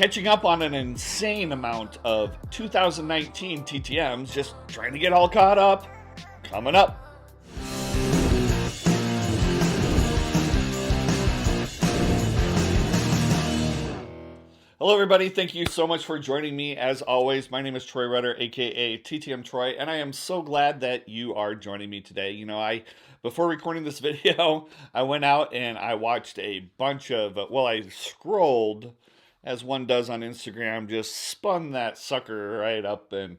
Catching up on an insane amount of 2019 TTMs, just trying to get all caught up. Coming up. Hello everybody, thank you so much for joining me. As always, my name is Troy Rudder, aka TTM Troy, and I am so glad that you are joining me today. You know, before recording this video, I went out and I watched a bunch of, I scrolled, as one does on Instagram, just spun that sucker right up and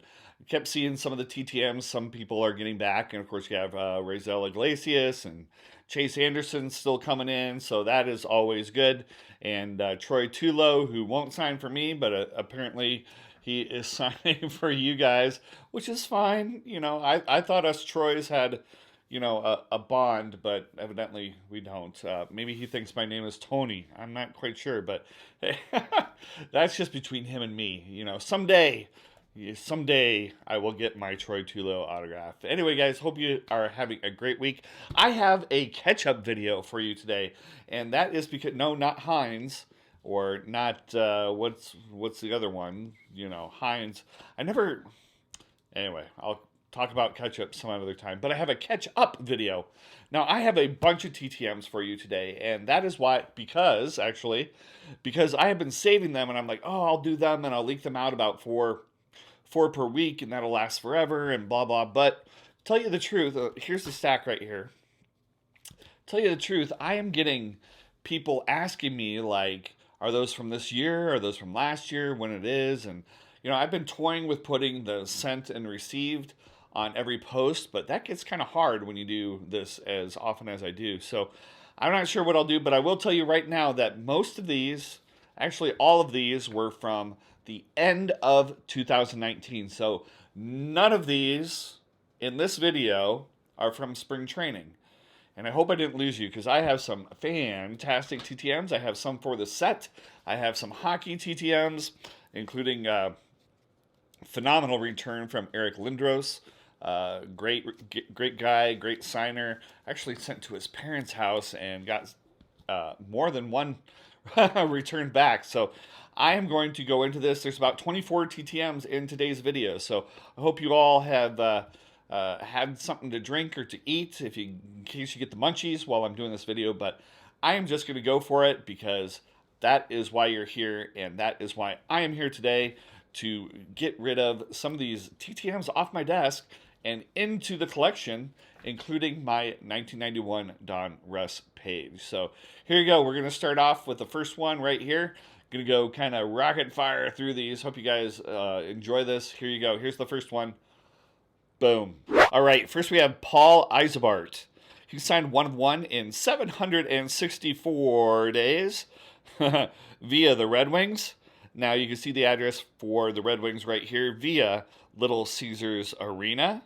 kept seeing some of the TTMs some people are getting back. And of course, you have Razel Iglesias and Chase Anderson still coming in, so that is always good. And Troy Tulo, who won't sign for me, but apparently he is signing for you guys, which is fine. You know, I thought us Troys had, you know, a bond, but evidently we don't. Maybe he thinks my name is Tony. I'm not quite sure, but that's just between him and me. You know, someday I will get my Troy Tulo autograph. Anyway, guys, hope you are having a great week. I have a catch-up video for you today, and that is because, no, not Heinz, or not, what's the other one? You know, Heinz. Anyway, I'll talk about catch-up some other time, but I have a catch-up video. Now, I have a bunch of TTMs for you today, and that is because I have been saving them, and I'm like, oh, I'll do them, and I'll leak them out about four per week, and that'll last forever, and blah, blah. But tell you the truth, here's the stack right here. Tell you the truth, I am getting people asking me, like, are those from this year? Are those from last year? When it is? And, you know, I've been toying with putting the sent and received on every post, but that gets kind of hard when you do this as often as I do. So I'm not sure what I'll do, but I will tell you right now that most of these, actually all of these, were from the end of 2019. So none of these in this video are from spring training. And I hope I didn't lose you, because I have some fantastic TTMs. I have some for the set. I have some hockey TTMs, including phenomenal return from Eric Lindros. Great guy, great signer. Actually sent to his parents' house and got more than one return back. So I am going to go into this. There's about 24 TTMs in today's video. So I hope you all have had something to drink or to eat in case you get the munchies while I'm doing this video. But I am just going to go for it, because that is why you're here, and that is why I am here today, to get rid of some of these TTMs off my desk and into the collection, including my 1991 Don Russ page. So here you go. We're going to start off with the first one right here. Going to go kind of rocket fire through these. Hope you guys enjoy this. Here you go. Here's the first one. Boom. All right. First we have Paul Ysebaert. He signed 1 of 1 in 764 days via the Red Wings. Now you can see the address for the Red Wings right here via Little Caesars Arena.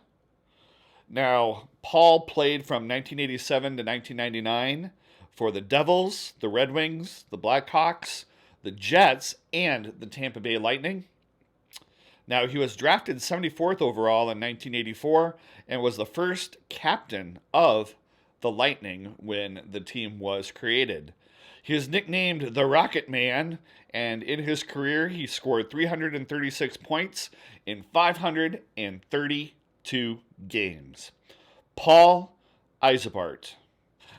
Now, Paul played from 1987 to 1999 for the Devils, the Red Wings, the Blackhawks, the Jets, and the Tampa Bay Lightning. Now, he was drafted 74th overall in 1984 and was the first captain of the Lightning when the team was created. He is nicknamed the Rocket Man, and in his career, he scored 336 points in 532 games. Paul Ysebaert.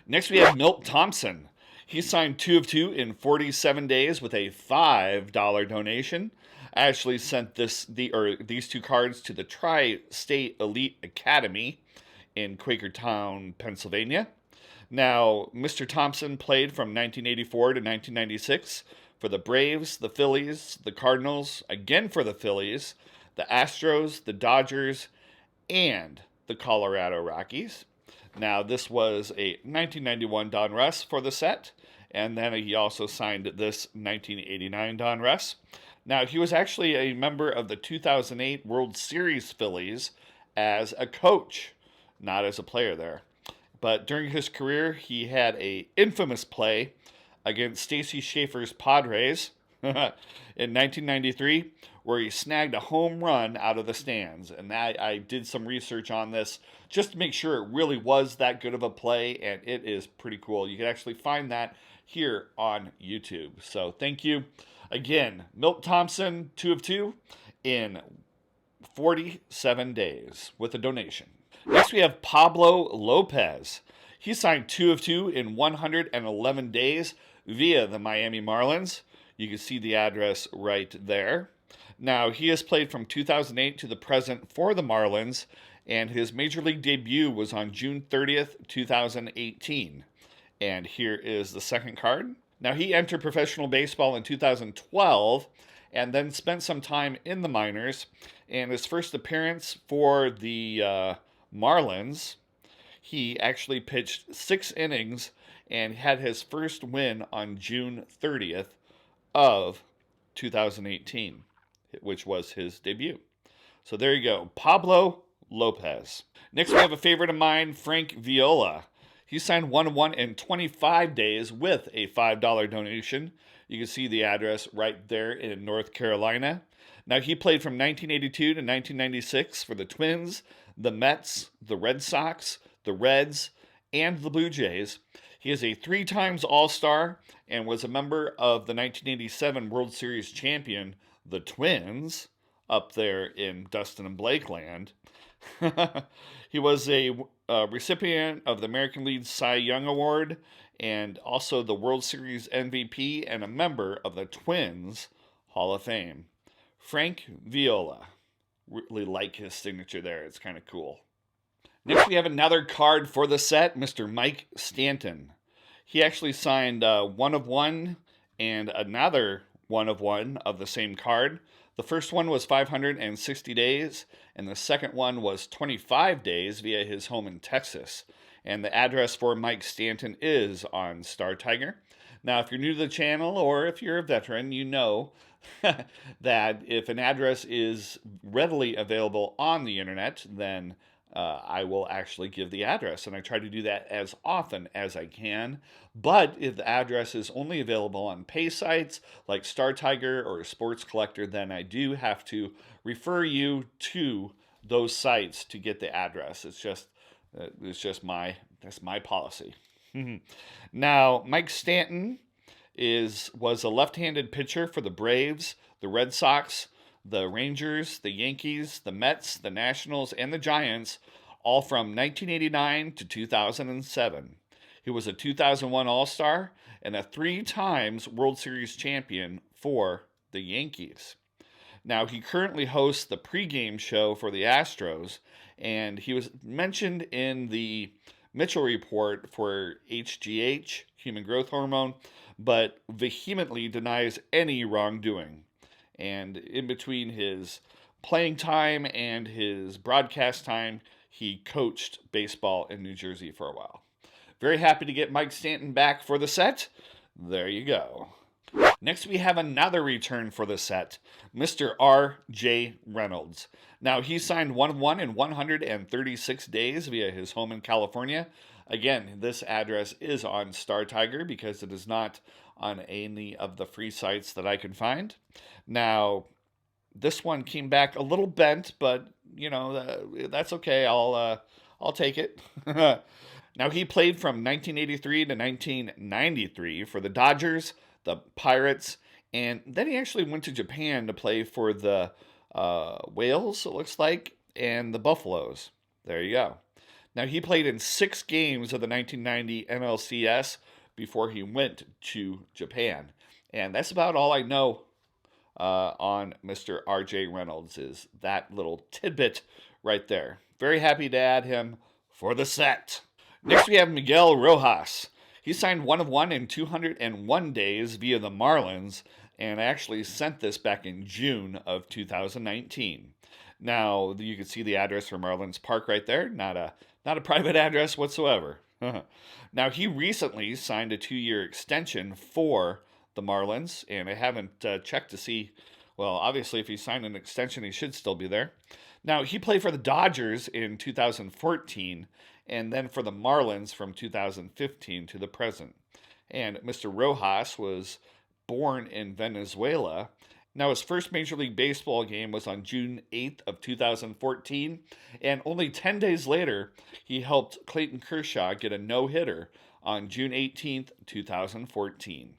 Next, we have Milt Thompson. He signed 2 of 2 in 47 days with a $5 donation. I actually sent these 2 cards to the Tri-State Elite Academy in Quakertown, Pennsylvania. Now, Mr. Thompson played from 1984 to 1996 for the Braves, the Phillies, the Cardinals, again for the Phillies, the Astros, the Dodgers, and the Colorado Rockies. Now, this was a 1991 Don Russ for the set, and then he also signed this 1989 Don Russ. Now, he was actually a member of the 2008 World Series Phillies as a coach, not as a player there. But during his career, he had an infamous play against Stacey Schaefer's Padres in 1993, where he snagged a home run out of the stands. And I did some research on this just to make sure it really was that good of a play, and it is pretty cool. You can actually find that here on YouTube. So thank you. Again, Milt Thompson, 2 of 2 in 47 days with a donation. Next, we have Pablo Lopez. He signed 2 of 2 in 111 days via the Miami Marlins. You can see the address right there. Now, he has played from 2008 to the present for the Marlins, and his major league debut was on June 30th, 2018. And here is the second card. Now, he entered professional baseball in 2012 and then spent some time in the minors. And his first appearance for the Marlins, he actually pitched 6 innings and had his first win on June 30th of 2018, which was his debut. So there you go, Pablo Lopez. Next, we have a favorite of mine, Frank Viola. He signed 1-1 in 25 days with a $5 donation. You can see the address right there in North Carolina. Now, he played from 1982 to 1996 for the Twins, the Mets, the Red Sox, the Reds, and the Blue Jays. He is a 3 times All-Star and was a member of the 1987 World Series champion, the Twins, up there in Dustin and Blake land. He was a recipient of the American League Cy Young Award and also the World Series MVP and a member of the Twins Hall of Fame. Frank Viola. Really like his signature there. It's kind of cool. Next, we have another card for the set, Mr. Mike Stanton. He actually signed 1 of 1 and another 1 of 1 of the same card. The first one was 560 days, and the second one was 25 days via his home in Texas. And the address for Mike Stanton is on Star Tiger. Now, if you're new to the channel or if you're a veteran, you know that if an address is readily available on the internet, then I will actually give the address, and I try to do that as often as I can. But if the address is only available on pay sites like Star Tiger or Sports Collector, then I do have to refer you to those sites to get the address. It's just my policy. Now, Mike Stanton was a left-handed pitcher for the Braves, the Red Sox, the Rangers, the Yankees, the Mets, the Nationals, and the Giants, all from 1989 to 2007. He was a 2001 All-Star and a 3 times World Series champion for the Yankees. Now, he currently hosts the pregame show for the Astros, and he was mentioned in the Mitchell Report for HGH, human growth hormone, but vehemently denies any wrongdoing. And in between his playing time and his broadcast time, he coached baseball in New Jersey for a while. Very happy to get Mike Stanton back for the set. There you go. Next, we have another return for the set, Mr. R.J. Reynolds. Now, he signed 1 of 1 in 136 days via his home in California. Again, this address is on Star Tiger because it is not on any of the free sites that I can find. Now, this one came back a little bent, but you know that's okay. I'll take it. Now, he played from 1983 to 1993 for the Dodgers, the Pirates, and then he actually went to Japan to play for the Whales, it looks like, and the Buffaloes. There you go. Now, he played in 6 games of the 1990 NLCS before he went to Japan. And that's about all I know on Mr. R.J. Reynolds, is that little tidbit right there. Very happy to add him for the set. Next, we have Miguel Rojas. He signed 1 of 1 in 201 days via the Marlins, and I actually sent this back in June of 2019. Now, you can see the address for Marlins Park right there. Not a private address whatsoever. Now, he recently signed a 2-year extension for the Marlins, and I haven't checked to see, well, obviously, if he signed an extension, he should still be there. Now, he played for the Dodgers in 2014, and then for the Marlins from 2015 to the present. And Mr. Rojas was born in Venezuela. Now, his first Major League Baseball game was on June 8th of 2014, and only 10 days later, he helped Clayton Kershaw get a no-hitter on June 18th, 2014.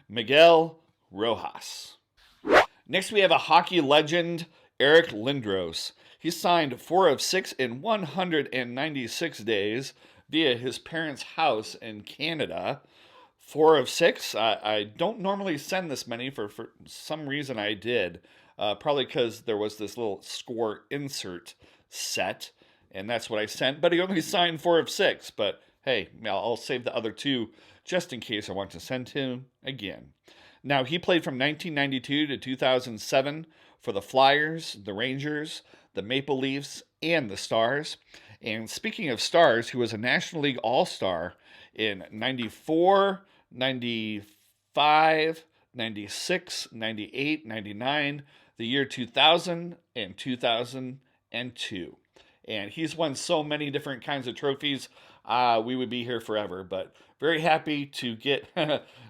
Miguel Rojas. Next, we have a hockey legend, Eric Lindros. He signed 4 of 6 in 196 days via his parents' house in Canada. 4 of 6. I don't normally send this many. For some reason, I did. Probably because there was this little score insert set, and that's what I sent. But he only signed 4 of 6. But hey, I'll save the other 2 just in case I want to send him again. Now, he played from 1992 to 2007 for the Flyers, the Rangers, the Maple Leafs, and the Stars. And speaking of Stars, he was a National League All-Star in 94, 95, 96, 98, 99, the year 2000, and 2002. And he's won so many different kinds of trophies, we would be here forever. But very happy to get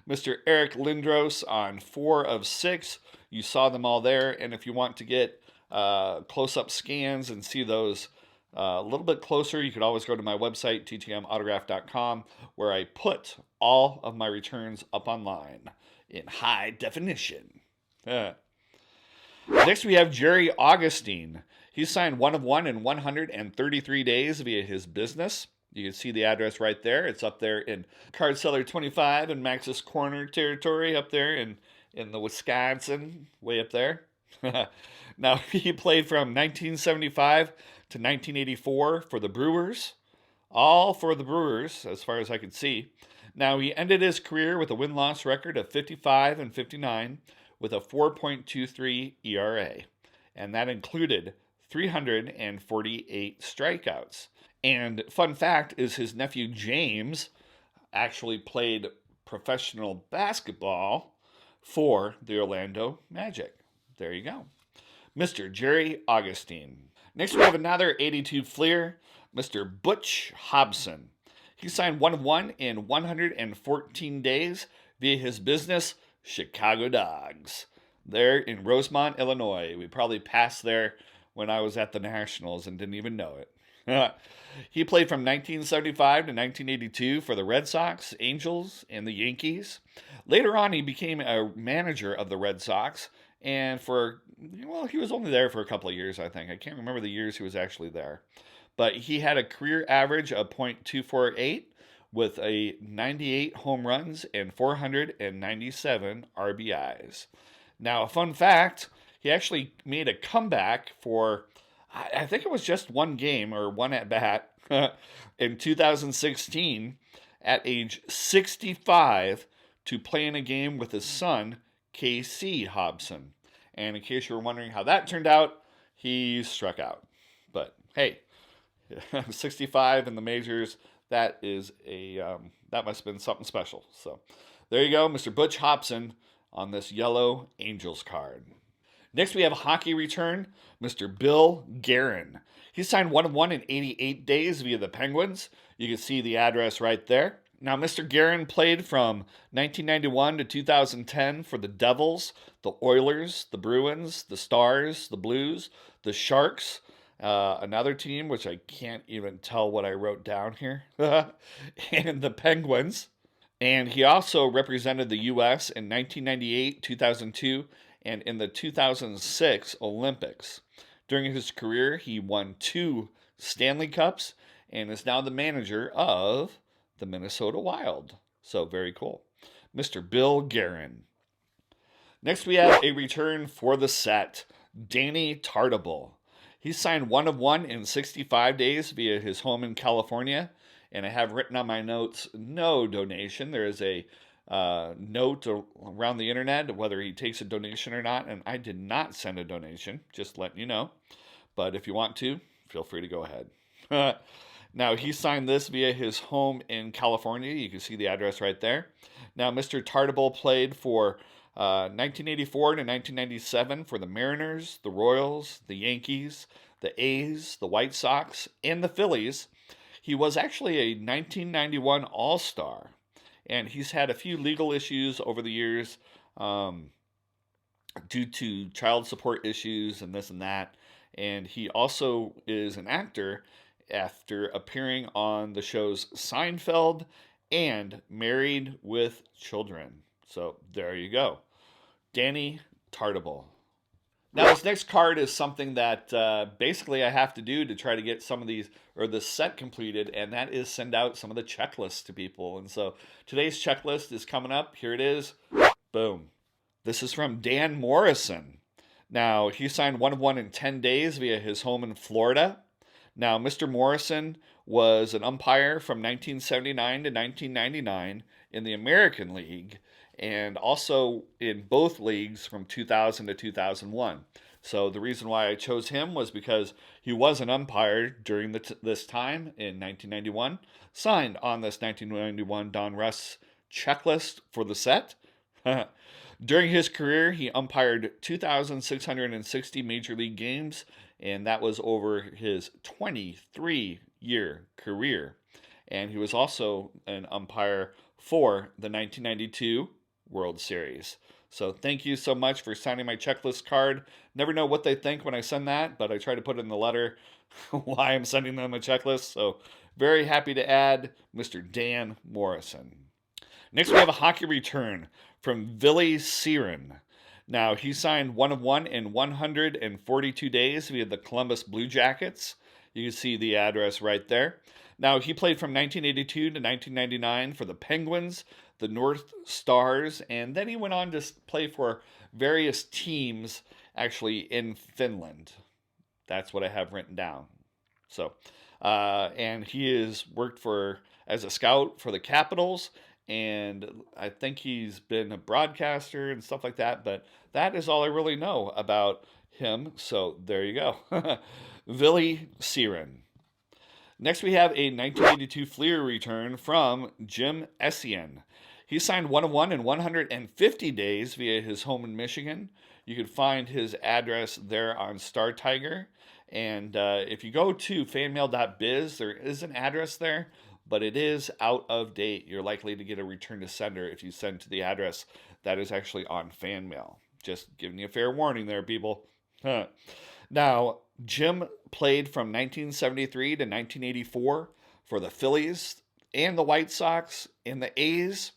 Mr. Eric Lindros on 4 of 6. You saw them all there. And if you want to get close-up scans and see those a little bit closer, you could always go to my website, ttmautograph.com, where I put all of my returns up online in high definition. Next, we have Jerry Augustine. He signed 1 of 1 in 133 days via his business. You can see the address right there. It's up there in Card Seller 25 in Max's Corner territory, up there in the Wisconsin, way up there. Now, he played from 1975 to 1984 for the Brewers. All for the Brewers, as far as I could see. Now, he ended his career with a win-loss record of 55 and 59 with a 4.23 ERA. And that included 348 strikeouts. And fun fact is his nephew James actually played professional basketball for the Orlando Magic. There you go. Mr. Jerry Augustine. Next, we have another 82 Fleer, Mr. Butch Hobson. He signed 1 of 1 in 114 days via his business, Chicago Dogs. There in Rosemont, Illinois. We probably passed there when I was at the Nationals and didn't even know it. He played from 1975 to 1982 for the Red Sox, Angels, and the Yankees. Later on, he became a manager of the Red Sox, and he was only there for a couple of years, I think. I can't remember the years he was actually there. But he had a career average of .248 with a 98 home runs and 497 RBIs. Now, a fun fact, he actually made a comeback for, I think it was just one game or one at bat in 2016 at age 65 to play in a game with his son, K.C. Hobson. And in case you were wondering how that turned out, he struck out. But hey, 65 in the majors, that must have been something special. So there you go, Mr. Butch Hobson on this yellow Angels card. Next, we have a hockey return, Mr. Bill Guerin. He signed 1 of 1 in 88 days via the Penguins. You can see the address right there. Now, Mr. Guerin played from 1991 to 2010 for the Devils, the Oilers, the Bruins, the Stars, the Blues, the Sharks, another team, which I can't even tell what I wrote down here, and the Penguins. And he also represented the U.S. in 1998, 2002, and in the 2006 Olympics. During his career, he won 2 Stanley Cups and is now the manager of the Minnesota Wild. So very cool. Mr. Bill Guerin. Next, we have a return for the set, Danny Tartable. He signed 1 of 1 in 65 days via his home in California. And I have written on my notes, no donation. There is a note around the internet whether he takes a donation or not. And I did not send a donation, just letting you know. But if you want to, feel free to go ahead. Now, he signed this via his home in California. You can see the address right there. Now, Mr. Tartable played for 1984 to 1997 for the Mariners, the Royals, the Yankees, the A's, the White Sox, and the Phillies. He was actually a 1991 All-Star, and he's had a few legal issues over the years due to child support issues and this and that. And he also is an actor after appearing on the shows Seinfeld and Married with Children. So there you go. Danny Tartable. Now, this next card is something that basically I have to do to try to get some of these, or the set completed, and that is send out some of the checklists to people. And so today's checklist is coming up. Here it is. Boom. This is from Dan Morrison. Now, he signed 1 of 1 in 10 days via his home in Florida. Now, Mr. Morrison was an umpire from 1979 to 1999 in the American League and also in both leagues from 2000 to 2001. So the reason why I chose him was because he was an umpire during this time in 1991, signed on this 1991 Don Russ checklist for the set. During his career, he umpired 2,660 major league games, and that was over his 23-year career. And he was also an umpire for the 1992 World Series. So thank you so much for signing my checklist card. Never know what they think when I send that, but I try to put in the letter why I'm sending them a checklist. So very happy to add Mr. Dan Morrison. Next, we have a hockey return from Ville Siren. Now, he signed 1 of 1 in 142 days via the Columbus Blue Jackets. You can see the address right there. Now, he played from 1982 to 1999 for the Penguins, the North Stars, and then he went on to play for various teams actually in Finland. That's what I have written down. So, and he has worked as a scout for the Capitals, and I think he's been a broadcaster and stuff like that, but that is all I really know about him. So there you go. Ville Siren. Next, we have a 1982 Fleer return from Jim Essien. He signed 1 of 1 in 150 days via his home in Michigan. You can find his address there on Star Tiger. And if you go to fanmail.biz, there is an address there, but it is out of date. You're likely to get a return to sender if you send to the address that is actually on fan mail. Just giving you a fair warning there, people. Now, Jim played from 1973 to 1984 for the Phillies and the White Sox and the A's,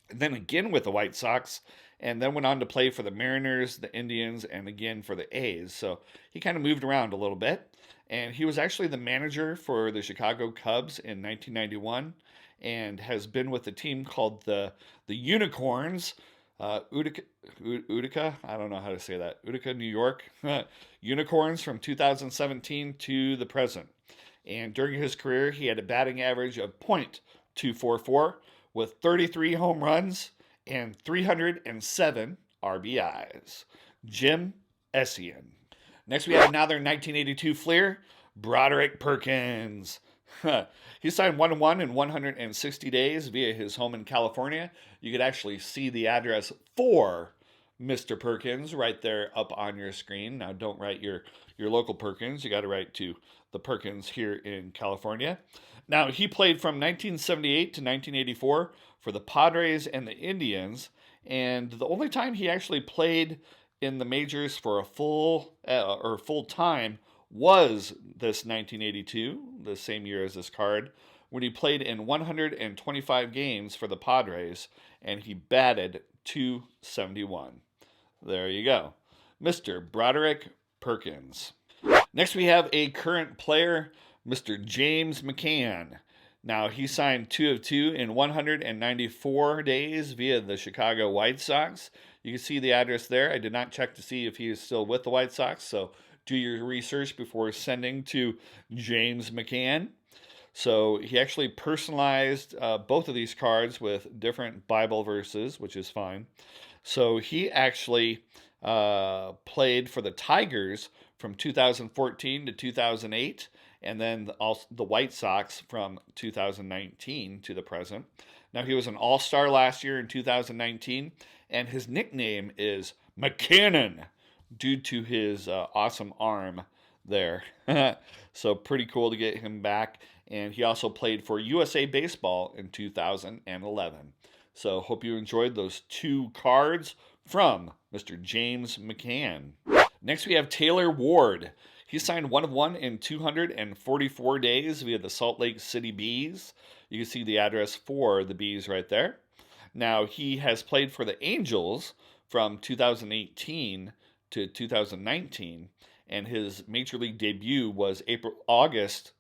and then again with the White Sox, and then went on to play for the Mariners, the Indians, and again for the A's. So he kind of moved around a little bit. And he was actually the manager for the Chicago Cubs in 1991 and has been with a team called the Unicorns, Utica, I don't know how to say that, Utica, New York, Unicorns from 2017 to the present. And during his career, he had a batting average of .244 with 33 home runs and 307 RBIs. Jim Essien. Next, we have another 1982 Fleer, Broderick Perkins. He signed 1 of 1 in 160 days via his home in California. You could actually see the address for Mr. Perkins right there up on your screen. Now, don't write your local Perkins. You got to write to the Perkins here in California. Now, he played from 1978 to 1984 for the Padres and the Indians. And the only time he actually played in the majors for a full time was this 1982, the same year as this card, when he played in 125 games for the Padres and he batted .271. There you go. Mr. Broderick Perkins. Next, we have a current player, Mr. James McCann. Now, he signed 2 of 2 in 194 days via the Chicago White Sox. You can see the address there. I did not check to see if he is still with the White Sox, so do your research before sending to James McCann. So he actually personalized both of these cards with different Bible verses, which is fine. So he actually played for the Tigers from 2014 to 2008, and then also the White Sox from 2019 to the present. Now, he was an all-star last year in 2019, and his nickname is McCannon due to his awesome arm there. So pretty cool to get him back. And he also played for USA Baseball in 2011. So hope you enjoyed those 2 cards from Mr. James McCann. Next, we have Taylor Ward. He signed 1 of 1 in 244 days via the Salt Lake City Bees. You can see the address for the Bees right there. Now, he has played for the Angels from 2018 to 2019, and his major league debut was August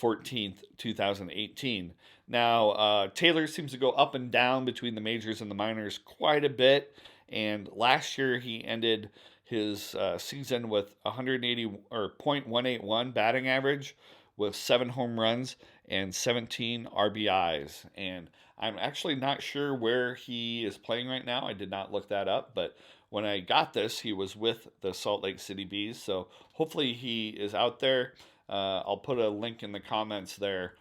14th, 2018. Now, Taylor seems to go up and down between the majors and the minors quite a bit, and last year he ended his season with 180 or .181 batting average with 7 home runs and 17 RBIs. And I'm actually not sure where he is playing right now. I did not look that up, but when I got this, he was with the Salt Lake City Bees. So hopefully he is out there. I'll put a link in the comments there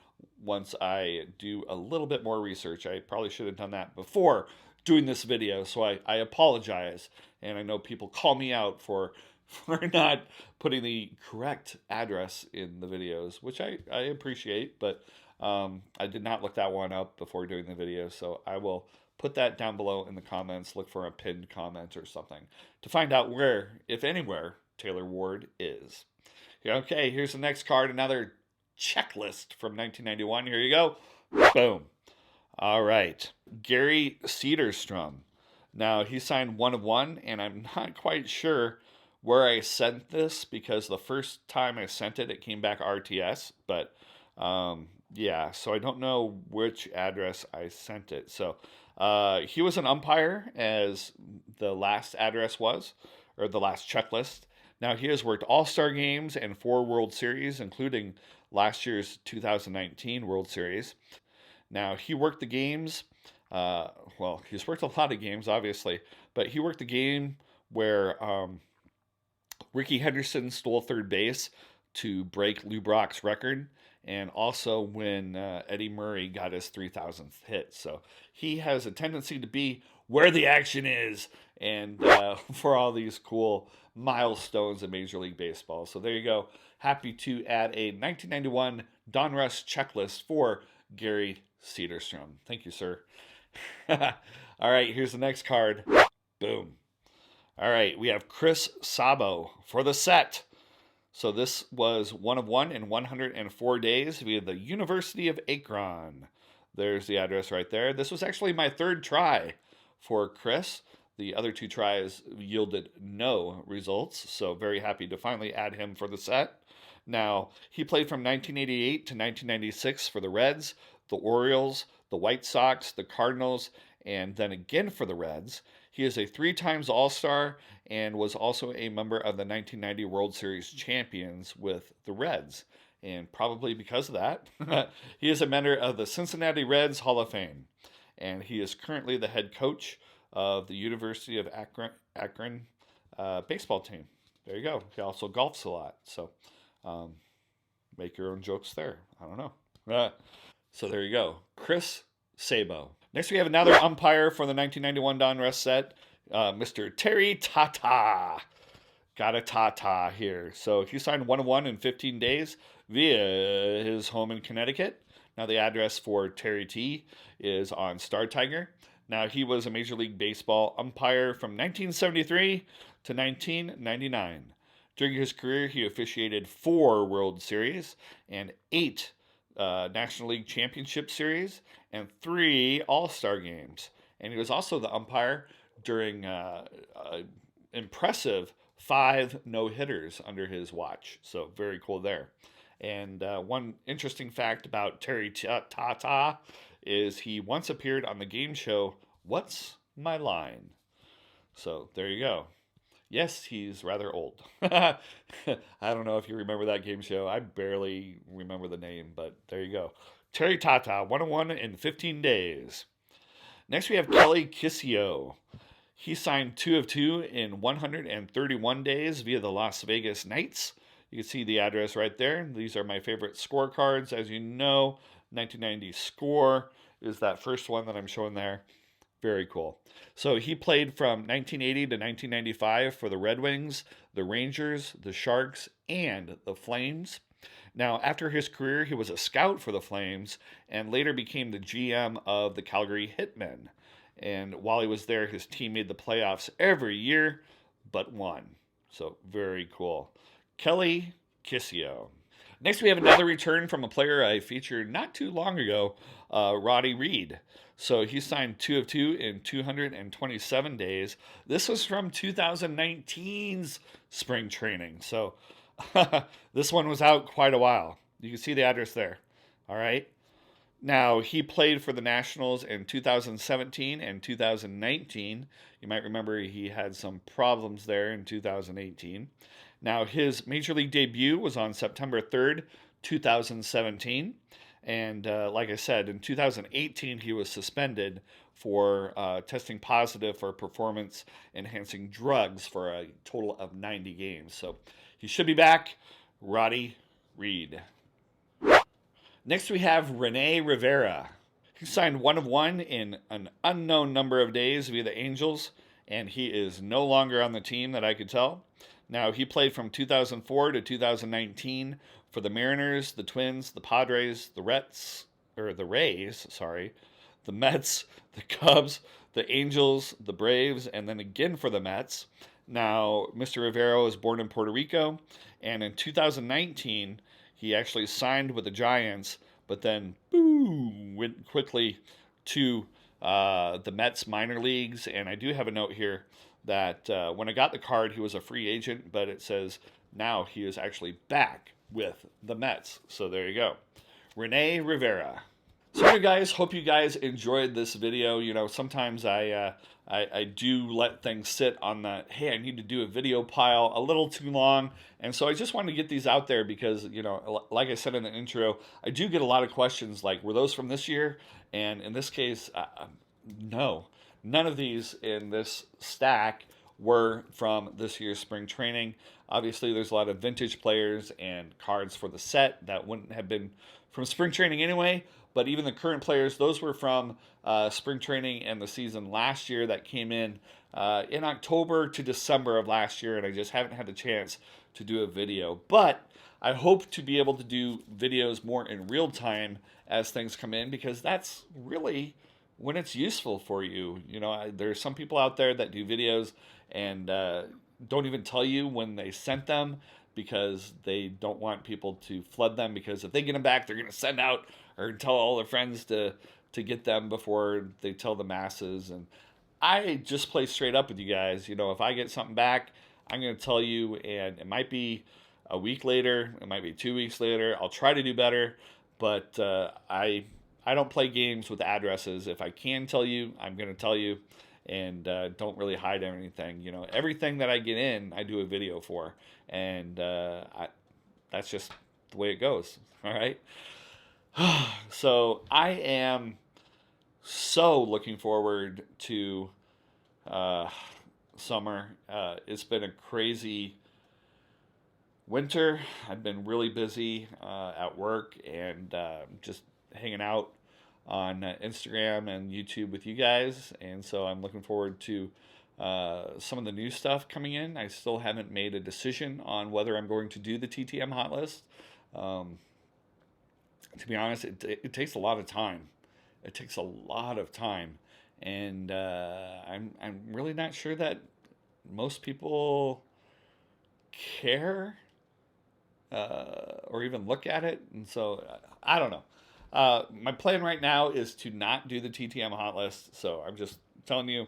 once I do a little bit more research. I probably should have done that before doing this video, so I apologize. And I know people call me out for not putting the correct address in the videos, which I appreciate, but I did not look that one up before doing the video, so I will put that down below in the comments. Look for a pinned comment or something to find out where, if anywhere, Taylor Ward is. Okay, here's the next card, another checklist from 1991. Here you go. Boom. All right. Gary Cederstrom. Now, he signed 1 of 1, and I'm not quite sure where I sent this because the first time I sent it, it came back RTS. But, yeah, so I don't know which address I sent it. So, he was an umpire, as the last address was, or the last checklist. Now, he has worked All-Star games and 4 World Series, including last year's 2019 World Series. Now, he worked the games, well, he's worked a lot of games, obviously, but he worked the game where Rickey Henderson stole third base to break Lou Brock's record, and also when Eddie Murray got his 3,000th hit. So he has a tendency to be where the action is, and for all these cool milestones in Major League Baseball. So there you go. Happy to add a 1991 Donruss checklist for Gary Cederstrom. Thank you, sir. All right, here's the next card. Boom. All right, we have Chris Sabo for the set. So this was 1 of 1 in 104 days via the University of Akron. There's the address right there. This was actually my 3rd try for Chris. The other 2 tries yielded no results, so very happy to finally add him for the set. Now, he played from 1988 to 1996 for the Reds, the Orioles, the White Sox, the Cardinals, and then again for the Reds. He is a 3 times All-Star and was also a member of the 1990 World Series champions with the Reds. And probably because of that, he is a member of the Cincinnati Reds Hall of Fame. And he is currently the head coach of the University of Akron baseball team. There you go. He also golfs a lot. So make your own jokes there. I don't know. So there you go. Chris Sabo. Next we have another umpire for the 1991 Donruss set, Mr. Terry Tata. Got a Tata here. So he signed 1 of 1 in 15 days via his home in Connecticut. Now the address for Terry T is on Star Tiger. Now he was a Major League Baseball umpire from 1973 to 1999. During his career, he officiated 4 World Series and 8 National League Championship Series and 3 All-Star games. And he was also the umpire during impressive 5 no-hitters under his watch. So very cool there. And one interesting fact about Terry Tata is he once appeared on the game show What's My Line? So there you go. Yes, he's rather old. I don't know if you remember that game show. I barely remember the name, but there you go. Terry Tata, 1 of 1 in 15 days. Next we have Kelly Kisio. He signed 2 of 2 in 131 days via the Las Vegas Knights. You can see the address right there. These are my favorite scorecards. As you know, 1990 Score is that first one that I'm showing there. Very cool. So he played from 1980 to 1995 for the Red Wings, the Rangers, the Sharks, and the Flames. Now, after his career, he was a scout for the Flames and later became the GM of the Calgary Hitmen. And while he was there, his team made the playoffs every year but one. So very cool. Kelly Kisio. Next, we have another return from a player I featured not too long ago, Roddy Reed. So he signed 2 of 2 in 227 days. This was from 2019's spring training. So this one was out quite a while. You can see the address there. All right. Now, he played for the Nationals in 2017 and 2019. You might remember he had some problems there in 2018. Now, his major league debut was on September 3rd, 2017. And like I said, in 2018, he was suspended for testing positive for performance enhancing drugs for a total of 90 games. So he should be back. Roddy Reed. Next, we have Rene Rivera. He signed 1 of 1 in an unknown number of days via the Angels, and he is no longer on the team that I could tell. Now, he played from 2004 to 2019 for the Mariners, the Twins, the Padres, the Rays, the Mets, the Cubs, the Angels, the Braves, and then again for the Mets. Now, Mr. Rivera was born in Puerto Rico, and in 2019, he actually signed with the Giants, but then boom, went quickly to the Mets minor leagues. And I do have a note here that when I got the card, he was a free agent, but it says now he is actually back with the Mets. So there you go. Rene Rivera. So you guys, hope you guys enjoyed this video. You know, sometimes I do let things sit on the, hey, I need to do a video pile a little too long. And so I just wanted to get these out there because, you know, like I said in the intro, I do get a lot of questions like, were those from this year? And in this case, no. None of these in this stack were from this year's spring training. Obviously, there's a lot of vintage players and cards for the set that wouldn't have been from spring training anyway. But even the current players, those were from spring training and the season last year that came in October to December of last year, and I just haven't had the chance to do a video. But I hope to be able to do videos more in real time as things come in, because that's really when it's useful for you. You know, there's some people out there that do videos and don't even tell you when they sent them because they don't want people to flood them, because if they get them back, they're going to send out or tell all their friends to get them before they tell the masses. And I just play straight up with you guys. You know, if I get something back, I'm going to tell you, and it might be a week later, it might be 2 weeks later. I'll try to do better, but I don't play games with addresses. If I can tell you, I'm going to tell you, and don't really hide anything. You know, everything that I get in, I do a video for, and that's just the way it goes. All right. So I am so looking forward to summer. It's been a crazy winter. I've been really busy at work and just hanging out on Instagram and YouTube with you guys. And so I'm looking forward to some of the new stuff coming in. I still haven't made a decision on whether I'm going to do the TTM hot list. To be honest, it takes a lot of time. It takes a lot of time, and I'm really not sure that most people care or even look at it. And so I don't know. My plan right now is to not do the TTM hot list. So I'm just telling you,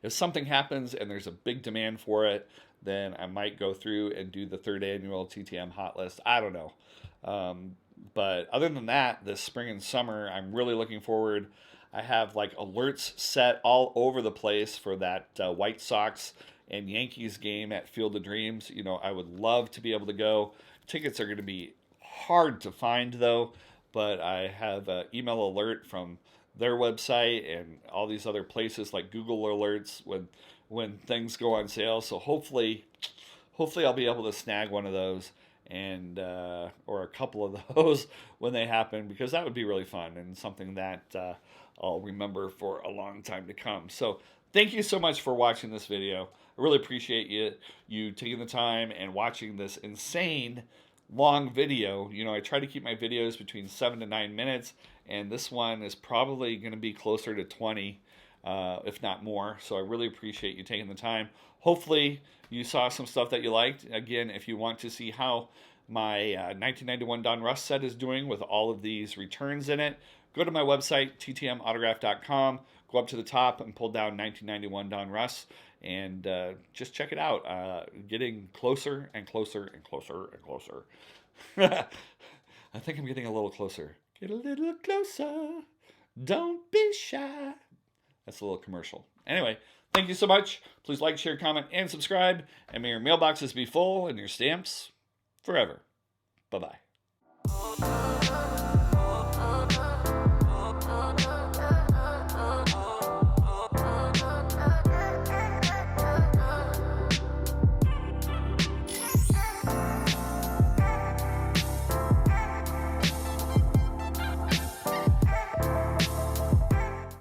if something happens and there's a big demand for it, then I might go through and do the 3rd annual TTM hot list. I don't know. But other than that, this spring and summer, I'm really looking forward. I have like alerts set all over the place for that White Sox and Yankees game at Field of Dreams. You know, I would love to be able to go. Tickets are going to be hard to find though, but I have an email alert from their website and all these other places like Google alerts when things go on sale. So hopefully I'll be able to snag one of those, and or a couple of those when they happen, because that would be really fun and something that I'll remember for a long time to come. So thank you so much for watching this video. I really appreciate you taking the time and watching this insane long video. You know, I try to keep my videos between 7 to 9 minutes, and this one is probably going to be closer to 20, if not more. So I really appreciate you taking the time. Hopefully you saw some stuff that you liked. Again, if you want to see how my 1991 Don Russ set is doing with all of these returns in it. Go to my website, ttmautograph.com, go up to the top and pull down 1991 Don Russ, and just check it out. Getting closer and closer and closer and closer. I think I'm getting a little closer. Get a little closer. Don't be shy. That's a little commercial. Anyway, thank you so much. Please like, share, comment, and subscribe. And may your mailboxes be full and your stamps forever. Bye-bye.